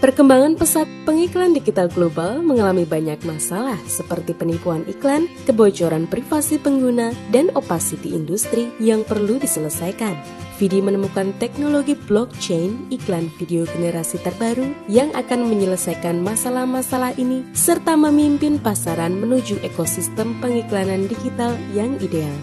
Perkembangan pesat pengiklan digital global mengalami banyak masalah seperti penipuan iklan, kebocoran privasi pengguna, dan opacity industri yang perlu diselesaikan. Vidi menemukan teknologi blockchain iklan video generasi terbaru yang akan menyelesaikan masalah-masalah ini serta memimpin pasaran menuju ekosistem pengiklanan digital yang ideal.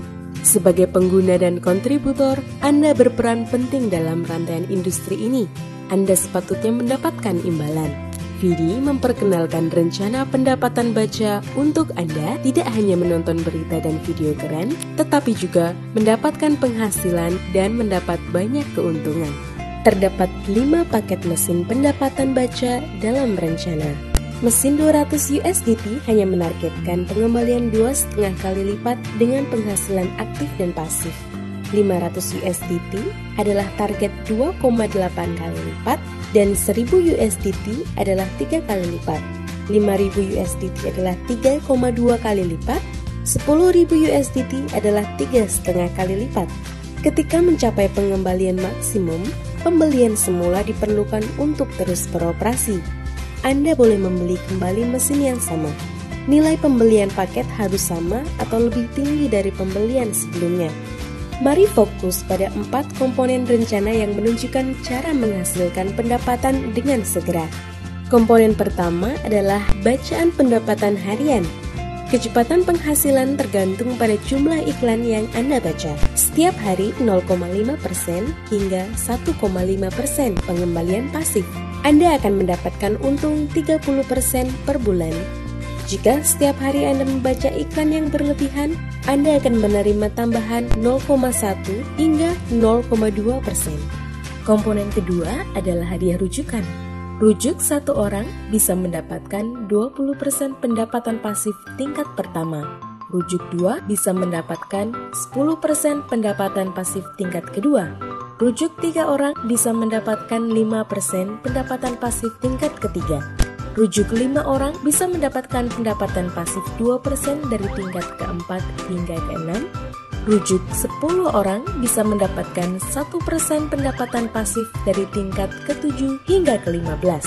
Sebagai pengguna dan kontributor, Anda berperan penting dalam rantaian industri ini. Anda sepatutnya mendapatkan imbalan. Vidi memperkenalkan rencana pendapatan baca untuk Anda tidak hanya menonton berita dan video keren, tetapi juga mendapatkan penghasilan dan mendapat banyak keuntungan. Terdapat 5 paket mesin pendapatan baca dalam rencana. Mesin 200 USDT hanya menargetkan pengembalian 2,5 kali lipat dengan penghasilan aktif dan pasif. 500 USDT adalah target 2,8 kali lipat dan 1000 USDT adalah 3 kali lipat. 5000 USDT adalah 3,2 kali lipat. 10.000 USDT adalah 3,5 kali lipat. Ketika mencapai pengembalian maksimum, pembelian semula diperlukan untuk terus beroperasi. Anda boleh membeli kembali mesin yang sama. Nilai pembelian paket harus sama atau lebih tinggi dari pembelian sebelumnya. Mari fokus pada 4 komponen rencana yang menunjukkan cara menghasilkan pendapatan dengan segera. Komponen pertama adalah bacaan pendapatan harian. Kecepatan penghasilan tergantung pada jumlah iklan yang Anda baca. Setiap hari 0,5% hingga 1,5% pengembalian pasif. Anda akan mendapatkan untung 30% per bulan. Jika setiap hari Anda membaca iklan yang berlebihan, Anda akan menerima tambahan 0,1 hingga 0,2%. Komponen kedua adalah hadiah rujukan. Rujuk satu orang bisa mendapatkan 20% pendapatan pasif tingkat pertama. Rujuk 2 bisa mendapatkan 10% pendapatan pasif tingkat kedua. Rujuk 3 orang bisa mendapatkan 5% pendapatan pasif tingkat ketiga. Rujuk 5 orang bisa mendapatkan pendapatan pasif 2% dari tingkat keempat hingga keenam. Rujuk 10 orang bisa mendapatkan 1% pendapatan pasif dari tingkat ke-7 hingga ke-15.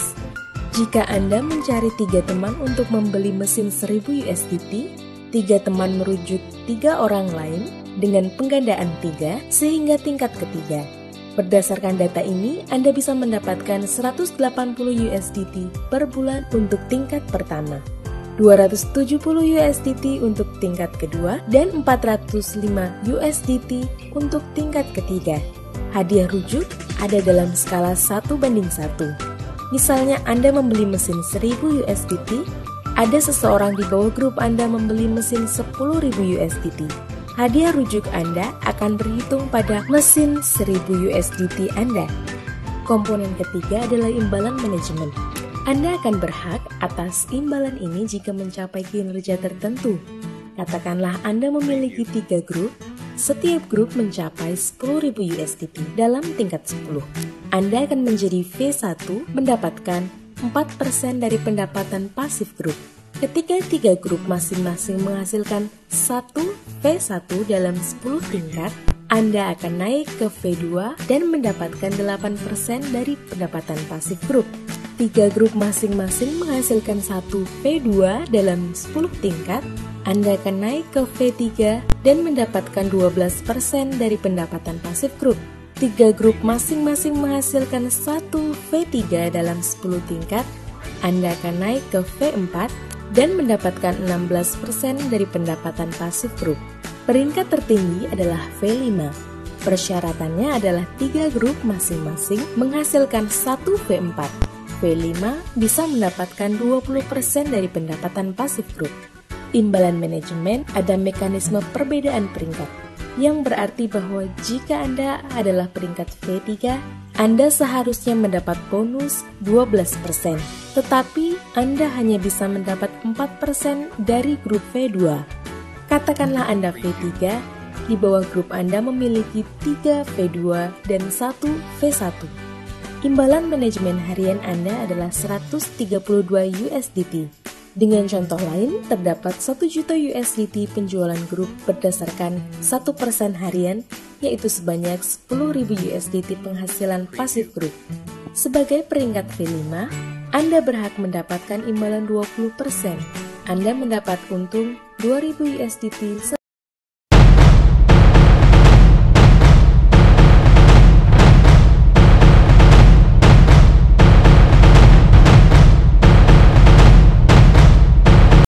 Jika Anda mencari 3 teman untuk membeli mesin 1000 USDT, 3 teman merujuk 3 orang lain dengan penggandaan 3 sehingga tingkat ketiga. Berdasarkan data ini, Anda bisa mendapatkan 180 USDT per bulan untuk tingkat pertama, 270 USDT untuk tingkat kedua, dan 405 USDT untuk tingkat ketiga. Hadiah rujuk ada dalam skala 1:1. Misalnya Anda membeli mesin 1000 USDT, ada seseorang di bawah grup Anda membeli mesin 10.000 USDT. Hadiah rujuk Anda akan berhitung pada mesin 1000 USDT Anda. Komponen ketiga adalah imbalan manajemen. Anda akan berhak atas imbalan ini jika mencapai kinerja tertentu. Katakanlah Anda memiliki 3 grup, setiap grup mencapai 10.000 USDT dalam tingkat 10. Anda akan menjadi V1 mendapatkan 4% dari pendapatan pasif grup. Ketika 3 grup masing-masing menghasilkan 1 V1 dalam 10 tingkat, Anda akan naik ke V2 dan mendapatkan 8% dari pendapatan pasif grup. 3 grup masing-masing menghasilkan 1 V2 dalam 10 tingkat, Anda akan naik ke V3 dan mendapatkan 12% dari pendapatan pasif grup. 3 grup masing-masing menghasilkan 1 V3 dalam 10 tingkat, Anda akan naik ke V4 dan mendapatkan 16% dari pendapatan pasif grup. Peringkat tertinggi adalah V5. Persyaratannya adalah 3 grup masing-masing menghasilkan 1 V4. V5 bisa mendapatkan 20% dari pendapatan pasif grup. Imbalan manajemen ada mekanisme perbedaan peringkat, yang berarti bahwa jika Anda adalah peringkat V3, Anda seharusnya mendapat bonus 12%, tetapi Anda hanya bisa mendapat 4% dari grup V2. Katakanlah Anda V3, di bawah grup Anda memiliki 3 V2 dan 1 V1. Imbalan manajemen harian Anda adalah 132 USDT. Dengan contoh lain, terdapat 1 juta USDT penjualan grup berdasarkan 1% harian, yaitu sebanyak 10.000 USDT penghasilan pasif grup. Sebagai peringkat V5, Anda berhak mendapatkan imbalan 20%. Anda mendapat untung 2.000 USDT